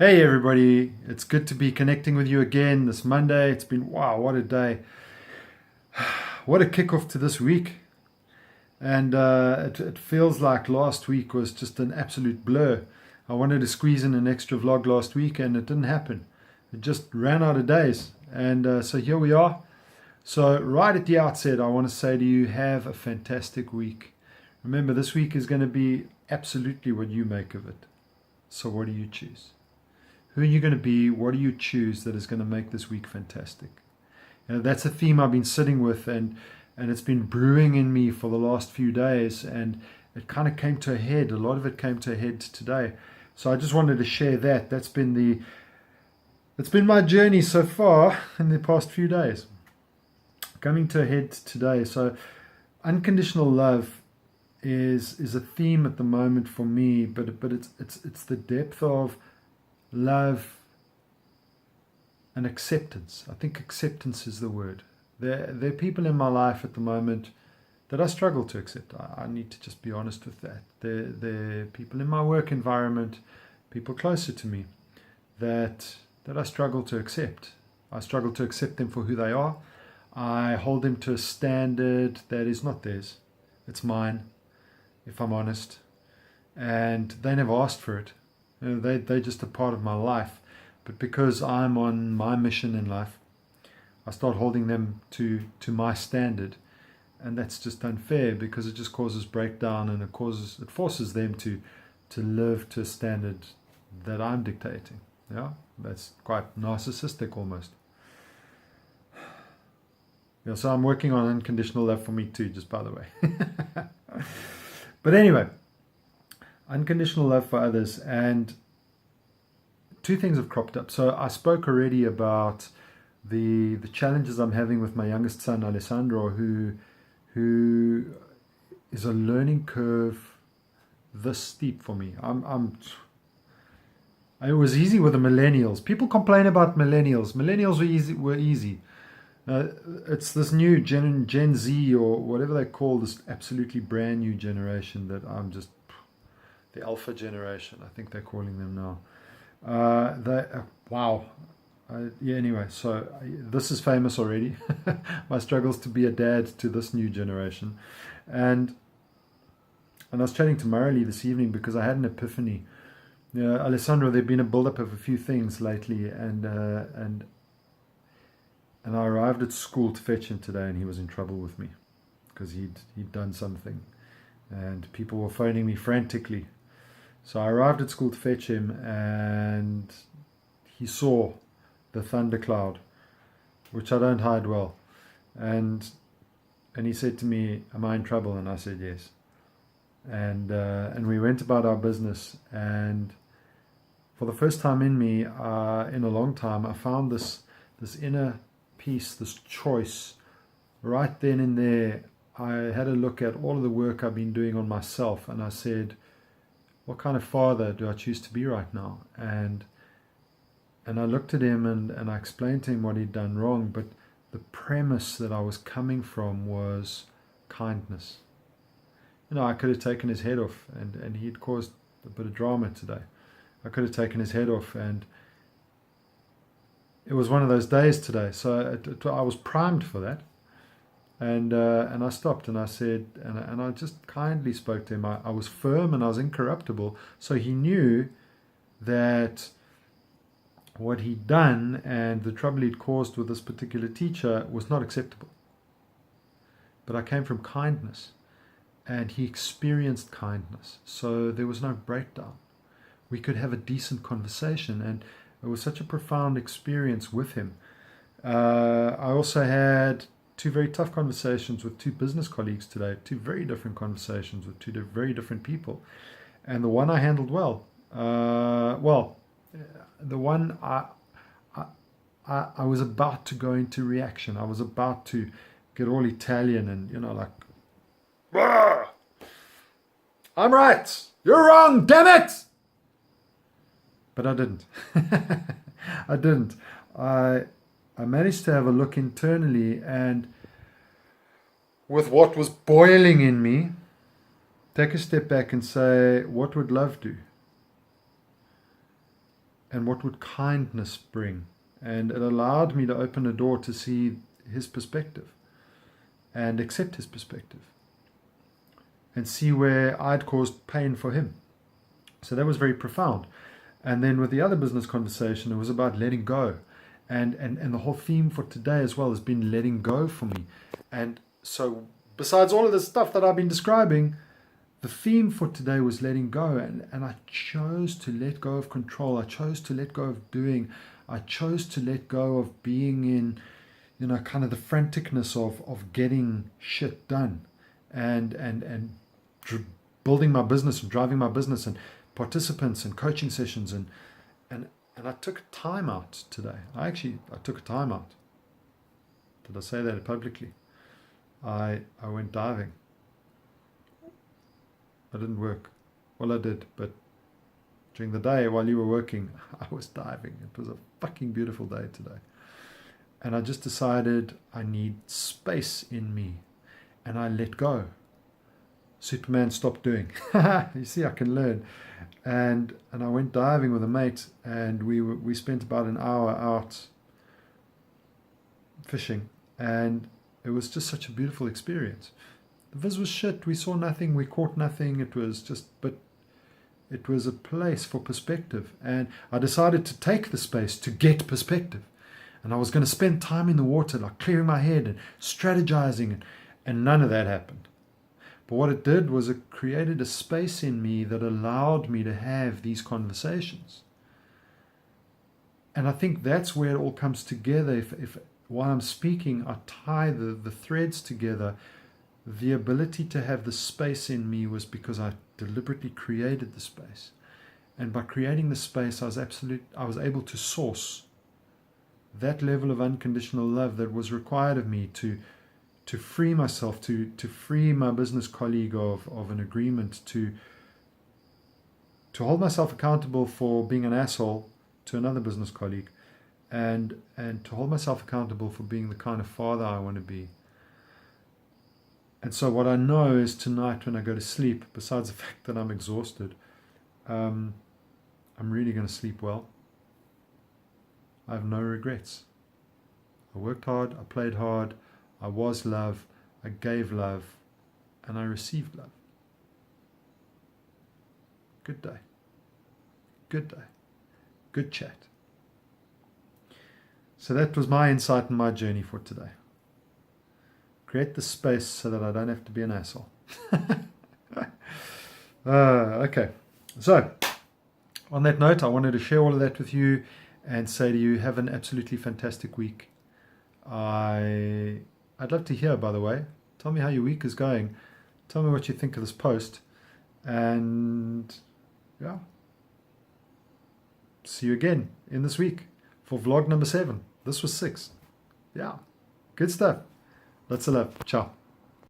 Hey everybody, it's good to be connecting with you again this Monday. It's been, wow, what a day. What a kickoff to this week. And it feels like last week was just an absolute blur. I wanted to squeeze in an extra vlog last week and it didn't happen. It just ran out of days. And so here we are. So, right at the outset, I want to say to you, have a fantastic week. Remember, this week is going to be absolutely what you make of it. So, what do you choose? Who are you going to be? What do you choose that is going to make this week fantastic? That's a theme I've been sitting with, and it's been brewing in me for the last few days, and it kind of came to a head. A lot of it came to a head today. So I just wanted to share that. It's been my journey so far in the past few days. Coming to a head today. So unconditional love is a theme at the moment for me, but it's the depth of love and acceptance. I think acceptance is the word. There are people in my life at the moment that I struggle to accept. I need to just be honest with that. There are people in my work environment, people closer to me, that I struggle to accept. I struggle to accept them for who they are. I hold them to a standard that is not theirs. It's mine, if I'm honest. And they never asked for it. They're just a part of my life. But because I'm on my mission in life, I start holding them to my standard. And that's just unfair because it just causes breakdown, and it forces them to live to a standard that I'm dictating. Yeah, that's quite narcissistic almost. Yeah, so I'm working on unconditional love for me too, just by the way. But anyway, unconditional love for others, and two things have cropped up. So I spoke already about the challenges I'm having with my youngest son Alessandro, who is a learning curve this steep for me. It was easy with the millennials. People complain about millennials. Millennials were easy. It's this new Gen Z or whatever they call this absolutely brand new generation that I'm just the alpha generation. I think they're calling them now. Wow. Yeah. Anyway, so this is famous already. My struggles to be a dad to this new generation, and I was chatting to Marilee this evening because I had an epiphany. Alessandro, there'd been a build-up of a few things lately, and I arrived at school to fetch him today, and he was in trouble with me because he'd done something, and people were phoning me frantically. So I arrived at school to fetch him, and he saw the thundercloud, which I don't hide well, and he said to me, "Am I in trouble?" And I said yes, and we went about our business, and for the first time in me, in a long time, I found this inner peace, this choice. Right then and there, I had a look at all of the work I've been doing on myself, and I said, what kind of father do I choose to be right now? And I looked at him and I explained to him what he'd done wrong, but the premise that I was coming from was kindness. I could have taken his head off, and he'd caused a bit of drama today. I could have taken his head off, and it was one of those days today. So I was primed for that. And I stopped and I said, and I just kindly spoke to him. I was firm and I was incorruptible. So he knew that what he'd done and the trouble he'd caused with this particular teacher was not acceptable. But I came from kindness, and he experienced kindness. So there was no breakdown. We could have a decent conversation, and it was such a profound experience with him. I also had two very tough conversations with two business colleagues today, two very different conversations with two very different people. And the one I handled well. The one I was about to go into reaction. I was about to get all Italian and, like, "Rah! I'm right, you're wrong, damn it!" But I didn't. I didn't. I managed to have a look internally, and with what was boiling in me, take a step back and say, what would love do? and what would kindness bring. And it allowed me to open a door to see his perspective and accept his perspective and see where I'd caused pain for him. So that was very profound. And then with the other business conversation, it was about letting go. And the whole theme for today as well has been letting go for me. And so besides all of the stuff that I've been describing, the theme for today was letting go. And I chose to let go of control. I chose to let go of doing. I chose to let go of being in, kind of the franticness of getting shit done and building my business and driving my business and participants and coaching sessions. And I took time out today. I took a time out. Did I say that publicly? I went diving. I didn't work. Well, I did, but during the day while you were working, I was diving. It was a fucking beautiful day today. And I just decided I need space in me. And I let go. Superman stopped doing. You see, I can learn. And I went diving with a mate, and we spent about an hour out fishing, and it was just such a beautiful experience. The viz was shit. We saw nothing. We caught nothing. But it was a place for perspective. And I decided to take the space to get perspective. And I was going to spend time in the water, like clearing my head and strategizing, and none of that happened. But what it did was it created a space in me that allowed me to have these conversations. And I think that's where it all comes together. If while I'm speaking, I tie the threads together. The ability to have the space in me was because I deliberately created the space. And by creating the space, I was able to source that level of unconditional love that was required of me to free myself, to free my business colleague of an agreement, to hold myself accountable for being an asshole to another business colleague, and to hold myself accountable for being the kind of father I want to be. And so what I know is tonight when I go to sleep, besides the fact that I'm exhausted, I'm really going to sleep well. I have no regrets. I worked hard, I played hard, I was love, I gave love, and I received love. Good day. Good day. Good chat. So that was my insight and my journey for today. Create the space so that I don't have to be an asshole. Okay. So, on that note, I wanted to share all of that with you and say to you, have an absolutely fantastic week. I'd love to hear, by the way. Tell me how your week is going. Tell me what you think of this post. And yeah, see you again in this week for vlog number 7. This was 6. Yeah, good stuff. Lots of love. Ciao.